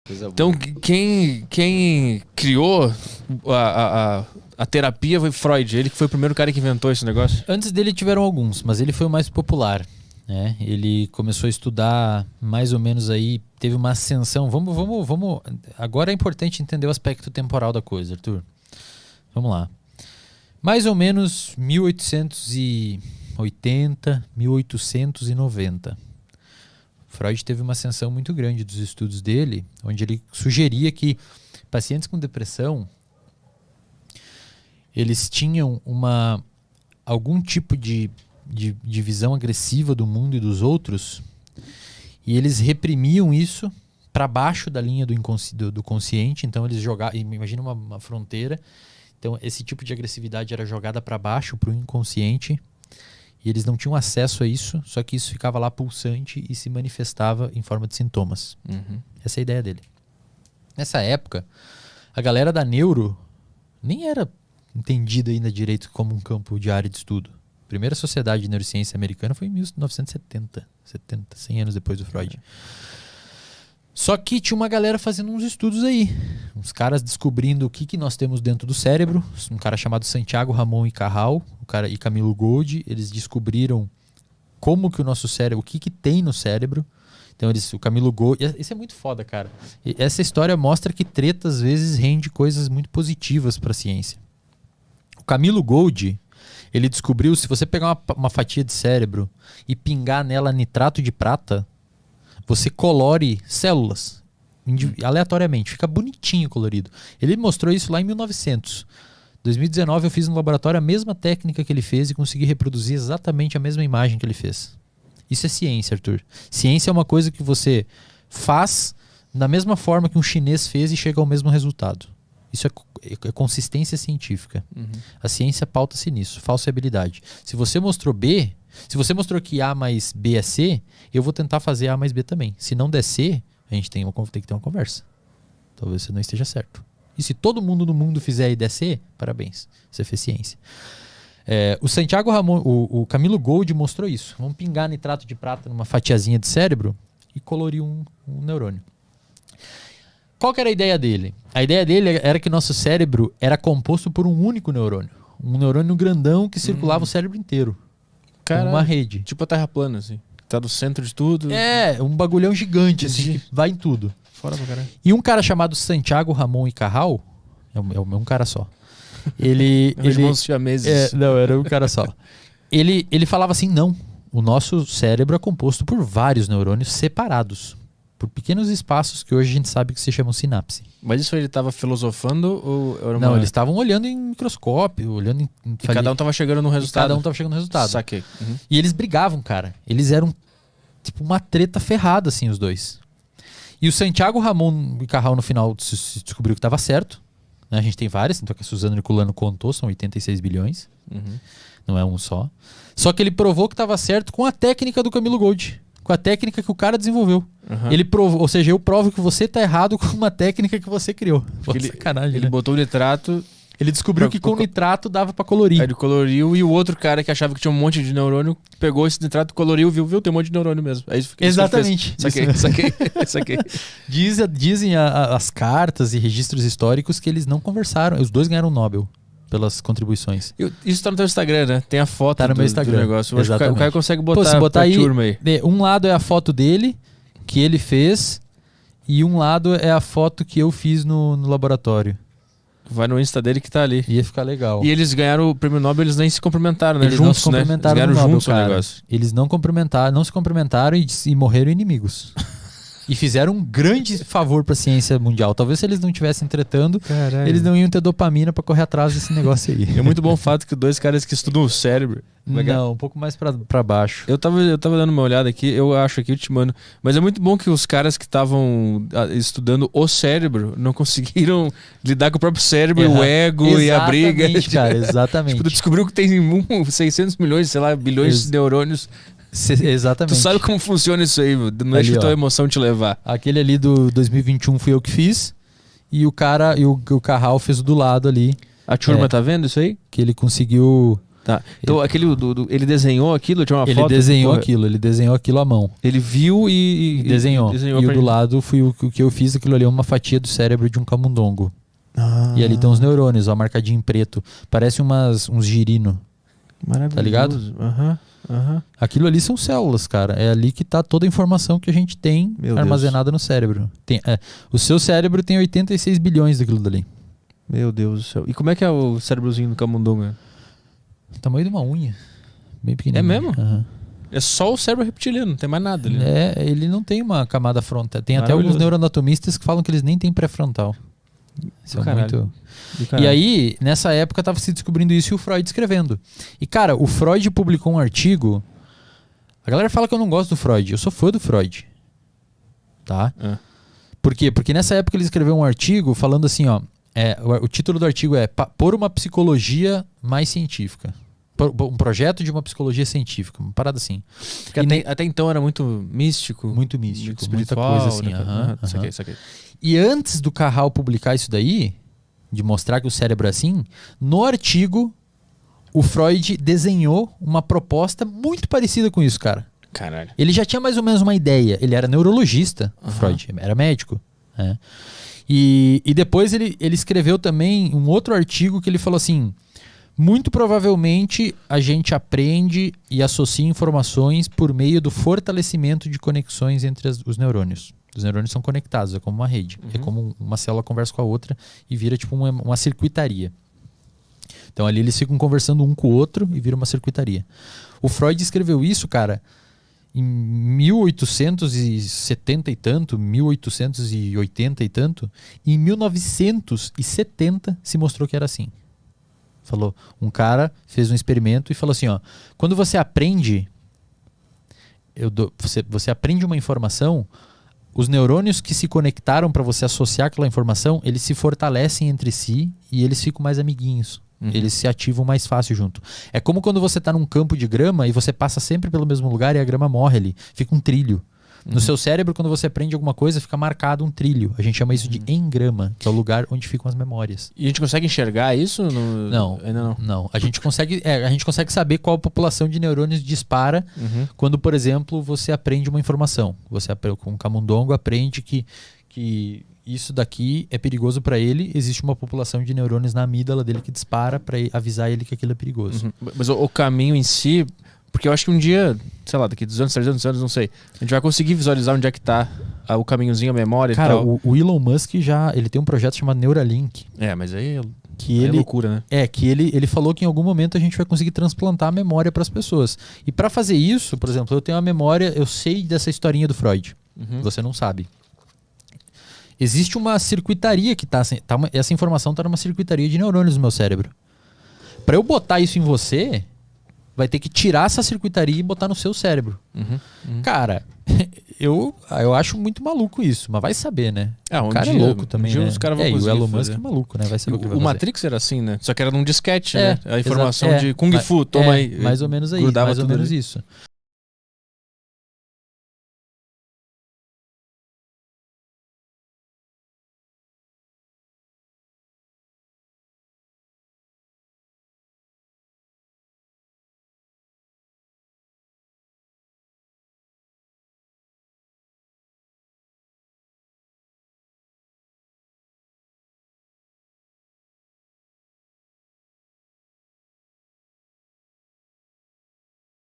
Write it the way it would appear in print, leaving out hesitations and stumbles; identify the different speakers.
Speaker 1: Então, quem criou a terapia foi Freud. Ele que foi o primeiro cara que inventou esse negócio.
Speaker 2: Antes dele tiveram alguns, mas ele foi o mais popular. Né? Ele começou a estudar mais ou menos aí, teve uma ascensão. Vamos. Agora é importante entender o aspecto temporal da coisa, Arthur. Vamos lá. Mais ou menos 1880, 1890. Freud teve uma ascensão muito grande dos estudos dele, onde ele sugeria que pacientes com depressão eles tinham algum tipo de visão agressiva do mundo e dos outros, e eles reprimiam isso para baixo da linha do consciente. Então eles jogavam, imagina uma fronteira, então esse tipo de agressividade era jogada para baixo, para o inconsciente, e eles não tinham acesso a isso, só que isso ficava lá pulsante e se manifestava em forma de sintomas. Essa é a ideia dele. Nessa época, a galera da neuro nem era entendida ainda direito como um campo de área de estudo. A primeira sociedade de neurociência americana foi em 1970, 100 anos depois do Freud. Só que tinha uma galera fazendo uns estudos aí. Uns caras descobrindo o que nós temos dentro do cérebro. Um cara chamado Santiago Ramon e Cajal, e Camilo Golgi, eles descobriram como que o nosso cérebro, o que tem no cérebro. Então o Camilo Golgi, isso é muito foda, cara. E essa história mostra que treta às vezes rende coisas muito positivas para a ciência. O Camilo Golgi, ele descobriu, se você pegar uma fatia de cérebro e pingar nela nitrato de prata, você colore células aleatoriamente. Fica bonitinho colorido. Ele mostrou isso lá em 1900. 2019 eu fiz no laboratório a mesma técnica que ele fez e consegui reproduzir exatamente a mesma imagem que ele fez. Isso é ciência, Arthur. Ciência é uma coisa que você faz da mesma forma que um chinês fez e chega ao mesmo resultado. Isso é consistência científica. A ciência pauta-se nisso. Falseabilidade. Se você mostrou B... Se você mostrou que A mais B é C, eu vou tentar fazer A mais B também. Se não der C, a gente tem que ter uma conversa. Talvez você não esteja certo. E se todo mundo no mundo fizer e der C, parabéns. Você fez ciência. O Santiago Ramon, o Camilo Golgi mostrou isso. Vamos pingar nitrato de prata numa fatiazinha de cérebro e colorir um neurônio. Qual que era a ideia dele? A ideia dele era que nosso cérebro era composto por um único neurônio. Um neurônio grandão que circulava o cérebro inteiro. Cara, uma rede.
Speaker 1: Tipo a Terra plana, assim. Tá no centro de tudo.
Speaker 2: Um bagulhão gigante, assim, que vai em tudo.
Speaker 1: Fora pra caralho.
Speaker 2: E um cara chamado Santiago Ramon e Cajal, é um cara só. Ele...
Speaker 1: irmãos siameses.
Speaker 2: Não, era um cara só. Ele falava assim, não. O nosso cérebro é composto por vários neurônios separados. Por pequenos espaços que hoje a gente sabe que se chamam sinapse.
Speaker 1: Mas isso ele estava filosofando ou era uma...
Speaker 2: Não, eles estavam olhando em microscópio, olhando em...
Speaker 1: E cada um estava chegando no resultado?
Speaker 2: Cada um estava chegando no resultado.
Speaker 1: Saquei.
Speaker 2: E eles brigavam, cara. Eles eram tipo uma treta ferrada, assim, os dois. E o Santiago Ramon e Cajal no final descobriu que estava certo. Né? A gente tem várias, então que a Suzana Herculano contou, são 86 bilhões. Não é um só. Só que ele provou que estava certo com a técnica do Camilo Golgi. Com a técnica que o cara desenvolveu. Ele provou, ou seja, eu provo que você tá errado com uma técnica que você criou. Sacanagem,
Speaker 1: ele botou o nitrato...
Speaker 2: Ele descobriu que com nitrato dava pra colorir.
Speaker 1: Aí ele coloriu e o outro cara que achava que tinha um monte de neurônio pegou esse nitrato, coloriu, viu, tem um monte de neurônio mesmo. Aí isso
Speaker 2: exatamente.
Speaker 1: Saquei.
Speaker 2: Dizem as cartas e registros históricos que eles não conversaram. Os dois ganharam o Nobel pelas contribuições.
Speaker 1: Isso tá no teu Instagram, né? Tem a foto
Speaker 2: no meu Instagram.
Speaker 1: Do negócio. O Caio consegue botar,
Speaker 2: se botar aí,
Speaker 1: turma aí.
Speaker 2: Um lado é a foto dele, que ele fez, e um lado é a foto que eu fiz no laboratório.
Speaker 1: Vai no Insta dele que tá ali.
Speaker 2: Ia ficar legal.
Speaker 1: E eles ganharam o prêmio Nobel, eles nem se cumprimentaram, né?
Speaker 2: Eles
Speaker 1: juntos,
Speaker 2: não se cumprimentaram,
Speaker 1: né? Eles ganharam
Speaker 2: Nobel,
Speaker 1: juntos o negócio.
Speaker 2: Eles não se cumprimentaram e morreram inimigos. E fizeram um grande favor pra ciência mundial. Talvez se eles não estivessem tretando, eles não iam ter dopamina pra correr atrás desse negócio aí.
Speaker 1: É muito bom o fato que dois caras que estudam o cérebro...
Speaker 2: Não, um pouco mais pra baixo.
Speaker 1: Eu tava dando uma olhada aqui, eu acho aqui, eu te mando. Mas é muito bom que os caras que estavam estudando o cérebro não conseguiram lidar com o próprio cérebro, o ego e a briga.
Speaker 2: Exatamente, cara, exatamente.
Speaker 1: Tipo, tu descobriu que tem 600 milhões, sei lá, bilhões de neurônios.
Speaker 2: Exatamente.
Speaker 1: Tu sabe como funciona isso aí, não deixa a tua emoção te levar.
Speaker 2: Aquele ali do 2021 fui eu que fiz, e o cara, e o Cajal fez o do lado ali.
Speaker 1: A turma tá vendo isso aí?
Speaker 2: Que ele conseguiu...
Speaker 1: Tá. Então ele desenhou aquilo, tinha uma foto?
Speaker 2: Ele desenhou aquilo à mão.
Speaker 1: Ele viu e
Speaker 2: desenhou. E o do lado foi o que eu fiz, aquilo ali é uma fatia do cérebro de um camundongo. E ali tem uns neurônios, ó, marcadinho em preto. Parece uns girino.
Speaker 1: Maravilhoso.
Speaker 2: Tá ligado? Aquilo ali são células, cara. É ali que tá toda a informação que a gente tem armazenada no cérebro. O seu cérebro tem 86 bilhões daquilo dali.
Speaker 1: Meu Deus do céu. E como é que é o cérebrozinho do camundongo?
Speaker 2: Tamanho de uma unha. Bem pequenininho.
Speaker 1: É mesmo? É só o cérebro reptiliano, não tem mais nada ali.
Speaker 2: Ele não tem uma camada frontal. Tem até alguns neuroanatomistas que falam que eles nem têm pré-frontal. Isso é muito... E aí, nessa época, tava se descobrindo isso e o Freud escrevendo. E, cara, o Freud publicou um artigo... A galera fala que eu não gosto do Freud. Eu sou fã do Freud. Tá? Por quê? Porque nessa época ele escreveu um artigo falando assim, ó... o título do artigo é Por uma psicologia mais científica. Um projeto de uma psicologia científica. Uma parada assim.
Speaker 1: Porque até então era muito místico.
Speaker 2: Muito místico.
Speaker 1: Muito espiritual.
Speaker 2: Muita coisa assim.
Speaker 1: Isso aqui.
Speaker 2: E antes do Carral publicar isso daí, de mostrar que o cérebro é assim, no artigo, o Freud desenhou uma proposta muito parecida com isso, cara.
Speaker 1: Caralho.
Speaker 2: Ele já tinha mais ou menos uma ideia. Ele era neurologista, o Freud, era médico. Né? E depois ele escreveu também um outro artigo que ele falou assim: muito provavelmente a gente aprende e associa informações por meio do fortalecimento de conexões entre os neurônios. Os neurônios são conectados, é como uma rede. É como uma célula conversa com a outra e vira tipo uma circuitaria. Então ali eles ficam conversando um com o outro e vira uma circuitaria. O Freud escreveu isso, cara, em 1870 e tanto, 1880 e tanto. E em 1970 se mostrou que era assim. Falou, um cara fez um experimento e falou assim, ó, quando você aprende, você aprende uma informação, os neurônios que se conectaram para você associar aquela informação, eles se fortalecem entre si e eles ficam mais amiguinhos. Eles se ativam mais fácil junto. É como quando você está num campo de grama e você passa sempre pelo mesmo lugar e a grama morre ali. Fica um trilho. No seu cérebro, quando você aprende alguma coisa, fica marcado um trilho. A gente chama isso de engrama, que é o lugar onde ficam as memórias.
Speaker 1: E a gente consegue enxergar isso?
Speaker 2: Não. Ainda não. A gente consegue saber qual população de neurônios dispara quando, por exemplo, você aprende uma informação. Você, com um camundongo, aprende que isso daqui é perigoso para ele. Existe uma população de neurônios na amígdala dele que dispara para avisar ele que aquilo é perigoso.
Speaker 1: Mas o caminho em si... Porque eu acho que um dia, sei lá, daqui 200, 300 anos, não sei, a gente vai conseguir visualizar onde é que tá o caminhozinho, a memória
Speaker 2: Cara,
Speaker 1: e tal.
Speaker 2: O Elon Musk ele tem um projeto chamado Neuralink.
Speaker 1: Mas aí é
Speaker 2: ele,
Speaker 1: loucura, né?
Speaker 2: Que ele falou que em algum momento a gente vai conseguir transplantar a memória para as pessoas. E para fazer isso, por exemplo, eu tenho a memória, eu sei dessa historinha do Freud. Você não sabe. Existe uma circuitaria que essa informação tá numa circuitaria de neurônios no meu cérebro. Para eu botar isso em você... vai ter que tirar essa circuitaria e botar no seu cérebro. Cara, eu acho muito maluco isso, mas vai saber, né?
Speaker 1: O
Speaker 2: cara é louco também, né?
Speaker 1: Os caras vão
Speaker 2: e o Elon
Speaker 1: fazer.
Speaker 2: Musk é maluco, né? Vai saber o que vai
Speaker 1: fazer.
Speaker 2: O
Speaker 1: Matrix era assim, né? Só que era num disquete, né? A informação de Kung Fu, toma aí.
Speaker 2: Mais ou menos aí, mais ou menos isso.